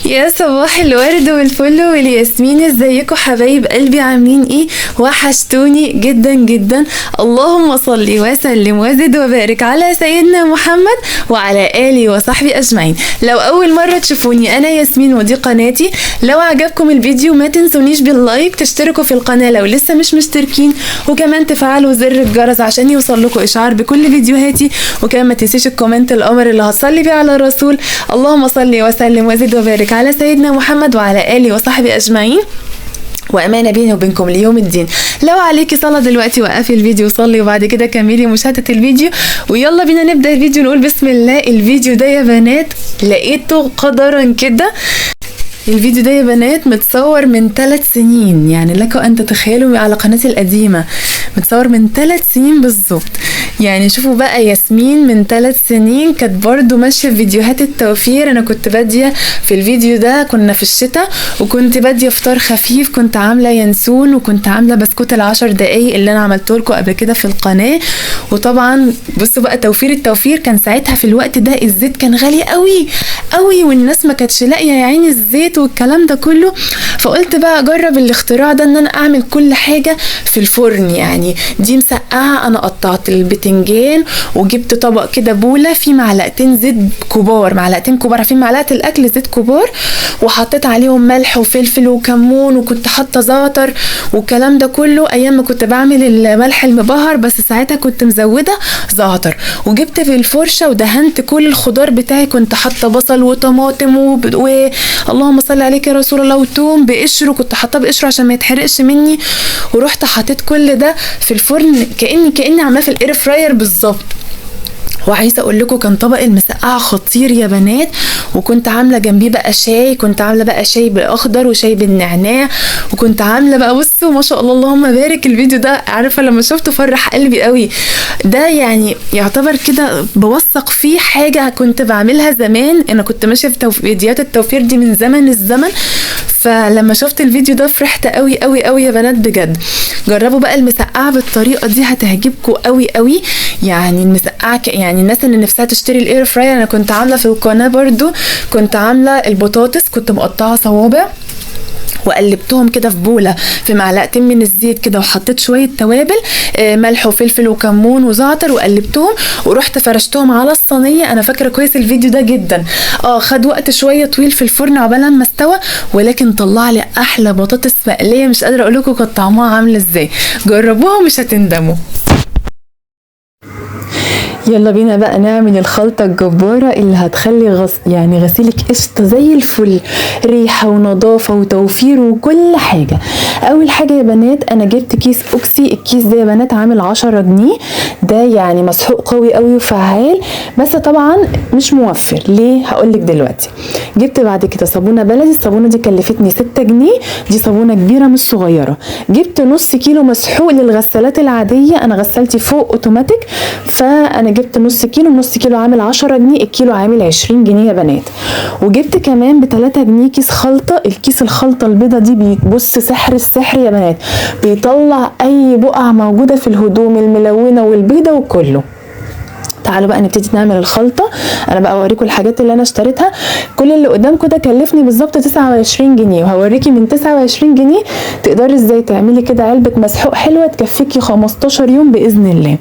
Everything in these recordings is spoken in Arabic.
يا صباح الورد والفل والياسمين، ازيكم حبايب قلبي؟ عاملين ايه؟ وحشتوني جدا جدا. اللهم صل وسلم وزد وبارك على سيدنا محمد وعلى اله وصحبه اجمعين. لو اول مره تشوفوني انا ياسمين ودي قناتي. لو عجبكم الفيديو ما تنسونيش باللايك، تشتركوا في القناه لو لسه مش مشتركين، وكمان تفعلوا زر الجرس عشان يوصل لكم اشعار بكل فيديوهاتي، وكمان ما تنسيش الكومنت القمر اللي هتصلي بيه على الرسول. اللهم صل وسلم وزد وبارك على سيدنا محمد وعلى آله وصحبه أجمعين، وأمانة بيني وبينكم ليوم الدين. لو عليكي صلاة دلوقتي وقفي الفيديو وصلي، وبعد كده كملي مشاهدة الفيديو، ويلا بينا نبدأ الفيديو. نقول بسم الله. الفيديو ده يا بنات لقيته قدرا كده. الفيديو ده يا بنات متصور من 3 سنين، يعني لكم أن تتخيلوا على قناتي القديمة متصور من 3 سنين بالظبط. يعني شوفوا بقى، ياسمين من 3 سنين كانت برضو ماشية في فيديوهات التوفير. انا كنت بادية في الفيديو ده، كنا في الشتاء، وكنت بادية فطار خفيف، كنت عاملة ينسون، وكنت عاملة بسكوت ال10 دقايق اللي انا عملته لكم قبل كده في القناة. وطبعا بصوا بقى التوفير كان ساعتها في الوقت ده الزيت كان غالي قوي قوي، والناس ما كانتش لاقية يا عيني الزيت والكلام ده كله. فقلت بقى اجرب الاختراع ده، ان انا اعمل كل حاجة في الفرن. يعني دي مسقعة، انا قطعت البتنجان وجبت طبق كده بولة فيه معلقتين زيت كبار، معلقتين كبار، عارفين معلقة الاكل زيت كبار، وحطيت عليهم ملح وفلفل وكمون، وكنت حاطة زعتر والكلام ده كله ايام ما كنت بعمل الملح المبهر، بس ساعتها كنت مزودة زعتر. وجبت في الفرشة ودهنت كل الخضار بتاعي، كنت حاطة بصل وطماطم اللهم صل عليك يا رسول الله، وتوم بقشره، كنت حاطاه بقشره عشان ما يتحرقش مني. ورحت حطيت كل ده في الفرن كأني عاملاه في الاير فراير بالظبط. وعايزه اقول لكم كان طبق المسقعه خطير يا بنات. وكنت عامله جنبيه بقى شاي، كنت عامله بقى شاي بالاخضر وشاي بالنعناع، وكنت عامله بقى بصوا ما شاء الله اللهم بارك. الفيديو ده عارفه لما شفته فرح قلبي قوي. ده يعني يعتبر كده بوثق فيه حاجه كنت بعملها زمان. انا كنت ماشيه في فيديوهات التوفير دي من زمن الزمن، فلما شفت الفيديو ده فرحت قوي قوي قوي يا بنات بجد. جربوا بقى المسقعه بالطريقه دي هتعجبكم قوي قوي. يعني المسقعه يعني الناس اللي نفسها تشتري الاير فراير، انا كنت عامله في القناه برضو، كنت عامله البطاطس، كنت مقطعه صوابع وقلبتهم كده في بوله في معلقتين من الزيت كده، وحطيت شويه توابل، ملح وفلفل وكمون وزعتر، وقلبتهم ورحت فرشتهم على الصينيه. انا فاكره كويس الفيديو ده جدا. خد وقت شويه طويل في الفرن عقبال ما استوى، ولكن طلع لي احلى بطاطس مقليه. مش قادره اقول لكم كانت طعمها عامل ازاي. جربوها مش هتندموا. يلا بينا بقى نعمل الخلطة الجبارة اللي هتخلي يعني غسيلك قشطة زي الفل، ريحة ونظافة وتوفير وكل حاجة. اول حاجة يا بنات انا جبت كيس اوكسي. الكيس ده يا بنات عامل 10 جنيه. ده يعني مسحوق قوي قوي وفعال، بس طبعا مش موفر. ليه؟ هقولك دلوقتي. جبت بعد كده صابونة بلدي. الصابونة دي كلفتني 6 جنيه. دي صابونة كبيرة مش صغيرة. جبت نص كيلو مسحوق للغسالات العادية، انا غسالتي فوق اوتوماتيك، فانا جبت نص كيلو. نص كيلو عامل 10 جنيه، الكيلو عامل 20 جنيه يا بنات. وجبت كمان ب3 جنيه كيس خلطة. الكيس الخلطة البيضة دي بيبص سحر السحر يا بنات، بيطلع اي بقع موجودة في الهدوم الملونة والبيضة وكله. تعالوا بقى نبتدي نعمل الخلطه. انا بقى اوريكم الحاجات اللي انا اشتريتها. كل اللي قدامكم ده كلفني بالظبط 29 جنيه، وهوريكي من 29 جنيه تقدري ازاي تعملي كده علبه مسحوق حلوه تكفيكي 15 يوم باذن الله.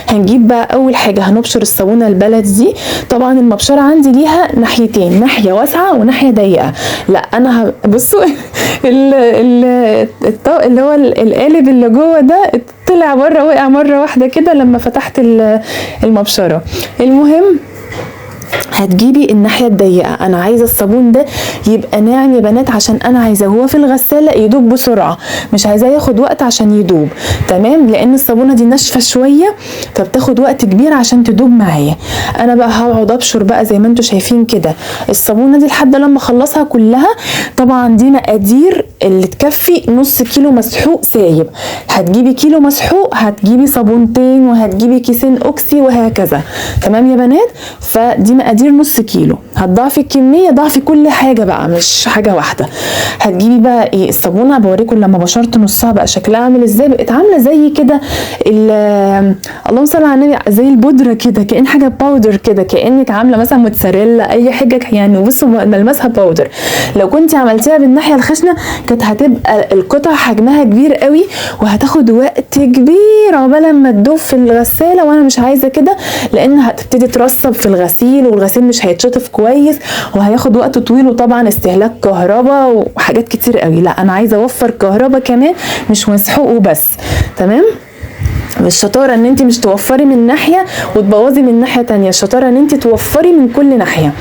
هنجيب بقى اول حاجه هنبشر الصابونه البلد دي. طبعا المبشره عندي ليها ناحيتين، ناحيه واسعه وناحيه ضيقه. لا انا بصوا اللي هو القالب اللي جوه ده طلع بره، وقع مره واحده كده لما فتحت المبشره. المهم هتجيبي الناحيه الضيقه. انا عايزه الصابون ده يبقى ناعم يا بنات، عشان انا عايزاه هو في الغساله يدوب بسرعه، مش عايزاه ياخد وقت عشان يدوب. تمام؟ لان الصابونه دي ناشفه شويه فبتاخد وقت كبير عشان تدوب معايا. انا بقى هقعد ابشر بقى زي ما انتم شايفين كده الصابونه دي لحد لما اخلصها كلها. طبعا دي مقادير اللي تكفي نص كيلو مسحوق سايب. هتجيبي كيلو مسحوق هتجيبي صابونتين، وهتجيبي كيسين اوكسي، وهكذا. تمام يا بنات؟ فدي المقادير نص كيلو، هتضاعفي الكميه، ضاعفي كل حاجه بقى مش حاجه واحده. هتجيبي بقى ايه الصابونه، بوريكم لما بشرت نصها بقى شكلها عامل ازاي، بقت عامله زي كده اللهم صل على النبي، زي البودره كده، كأن حاجه باودر كده، كأنك عامله مثلا موتزاريلا اي حاجه يعني. بصوا ملمسها باودر. لو كنت عملتيها بالناحيه الخشنه كانت هتبقى القطع حجمها كبير قوي وهتاخد وقت كبير عقبال ما تدوب في الغساله، وانا مش عايزه كده لان هتبتدي ترسب في الغسيل والغسيل مش هيتشطف كويس وهياخد وقت طويل، وطبعا استهلاك كهرباء وحاجات كتير قوي. لا انا عايزه اوفر كهرباء كمان، مش مسحوق وبس. تمام. الشطاره ان انت مش توفري من ناحيه وتبوظي من ناحيه تانية، الشطاره ان انت توفري من كل ناحيه.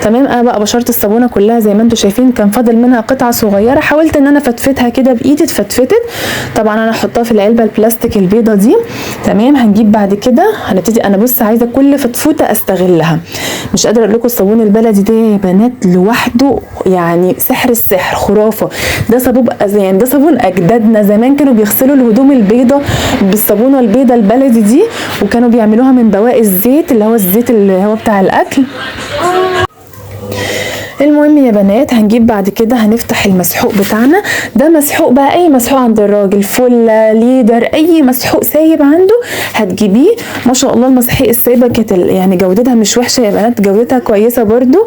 تمام. انا بقى بشرت الصابونه كلها زي ما انتم شايفين، كان فاضل منها قطعه صغيره، حاولت ان انا فتفتها كده بايدي، اتفتفتت. طبعا انا هحطها في العلبه البلاستيك البيضه دي. تمام. هنجيب بعد كده هنبتدي، انا بص عايزه كل فتفوته استغلها. مش قادره اقول لكم الصابون البلدي ده يا بنات لوحده يعني سحر السحر، خرافه. ده صابون يعني ده صابون اجدادنا زمان كانوا بيغسلوا الهدوم البيضه بالصابونه البيضه البلدي دي، وكانوا بيعملوها من بواقي الزيت اللي هو الزيت اللي هو بتاع الاكل. المهم يا بنات هنجيب بعد كده هنفتح المسحوق بتاعنا. ده مسحوق بقى اي مسحوق عند الراجل، فله، ليدر، اي مسحوق سايب عنده هتجيبيه. ما شاء الله المسحوق السايبه كانت يعني جودتها مش وحشه يا بنات، جودتها كويسه برضو.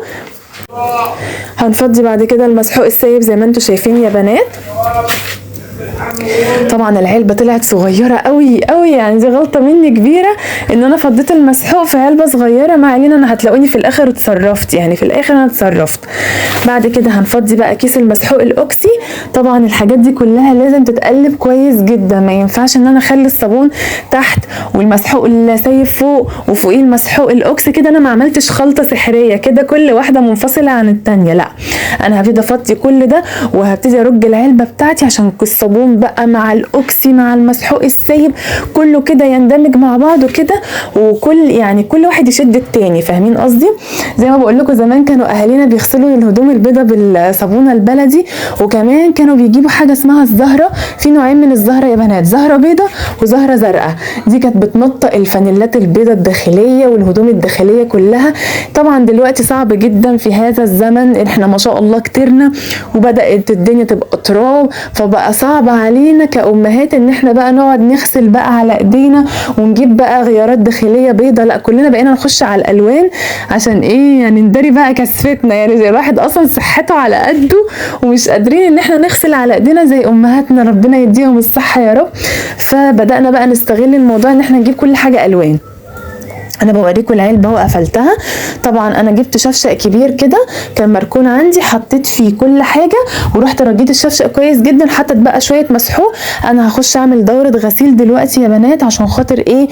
هنفضي بعد كده المسحوق السايب زي ما انتم شايفين يا بنات. طبعا العلبه طلعت صغيره قوي قوي، يعني دي غلطه مني كبيره ان انا فضيت المسحوق في علبه صغيره. ما علينا، انا هتلاقوني في الاخر اتصرفت، يعني في الاخر انا اتصرفت. بعد كده هنفضي بقى كيس المسحوق الاوكسي. طبعا الحاجات دي كلها لازم تتقلب كويس جدا، ما ينفعش ان انا اخلي الصابون تحت والمسحوق السايب فوق وفوقيه المسحوق الاوكسي كده. انا ما عملتش خلطه سحريه كده كل واحده منفصله عن الثانيه، لا انا هبتدي افضي كل ده وهبتدي ارج العلبه بتاعتي عشان الصابون بقى مع الاوكسي مع المسحوق السايب كله كده يندمج مع بعضه كده، وكل يعني كل واحد يشد التاني. فاهمين قصدي؟ زي ما بقول لكم زمان كانوا اهالينا بيغسلوا الهدوم البيضه بالصابونه البلدي، وكمان كانوا بيجيبوا حاجه اسمها الزهره. في نوعين من الزهره يا بنات، زهره بيضه وزهره زرقاء. دي كانت بتنطق الفانيلات البيضه الداخليه والهدوم الداخليه كلها. طبعا دلوقتي صعب جدا في هذا الزمن، احنا ما شاء الله كترنا وبدات الدنيا تبقى تراب، فبقى صعب علينا كأمهات ان احنا بقى نقعد نغسل بقى على ايدينا ونجيب بقى غيارات داخليه بيضه. لا كلنا بقينا نخش على الالوان عشان ايه يعني نداري بقى كسفتنا، يعني زي الواحد اصلا صحته على قده ومش قادرين ان احنا نغسل على ايدينا زي امهاتنا، ربنا يديهم الصحه يا رب. فبدانا بقى نستغل الموضوع ان احنا نجيب كل حاجه الوان. انا بوريكم العلبه وقفلتها. طبعا انا جبت شفشق كبير كده كان مركون عندي، حطيت فيه كل حاجه ورحت رجيت الشفشق كويس جدا، حطيت بقى شويه مسحوق. انا هخش اعمل دوره غسيل دلوقتي يا بنات عشان خاطر ايه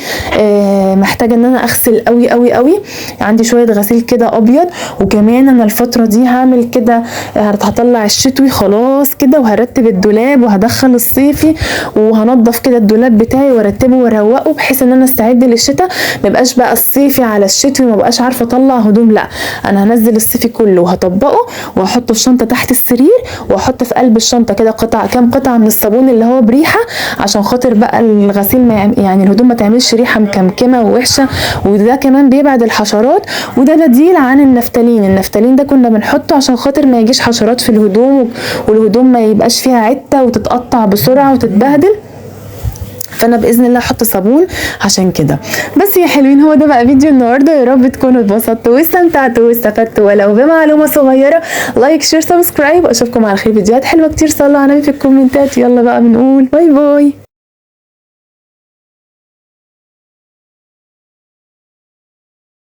محتاجه ان انا اغسل قوي قوي قوي. عندي شويه غسيل كده ابيض، وكمان انا الفتره دي هعمل كده هطلع الشتوي خلاص كده وهرتب الدولاب وهدخل الصيفي وهنضف كده الدولاب بتاعي وارتبه واروقه بحيث ان انا استعد للشتاء. ما يبقاش بقى الصيفي على الشتوي ما بقاش عارفه اطلع هدوم، لا انا هنزل الصيفي كله وهطبقه وهحطه في شنطه تحت السرير واحط في قلب الشنطه كده كام قطعه من الصابون اللي هو بريحه عشان خاطر بقى الغسيل ما يعني الهدوم ما تعملش ريحه مكمكمه ووحشه، وده كمان بيبعد الحشرات. وده بديل عن النفتالين. النفتالين ده كنا بنحطه عشان خاطر ما يجيش حشرات في الهدوم والهدوم ما يبقاش فيها عته وتتقطع بسرعه وتتبهدل. فانا باذن الله احط صابون عشان كده. بس يا حلوين هو ده بقى فيديو النهارده، يا رب تكونوا اتبسطتوا واستمتعتوا واستفدتوا ولو بمعلومه صغيره. لايك شير سبسكرايب، واشوفكم على خير فيديوهات حلوه كتير. صلوا على النبي في الكومنتات. يلا بقى بنقول باي باي.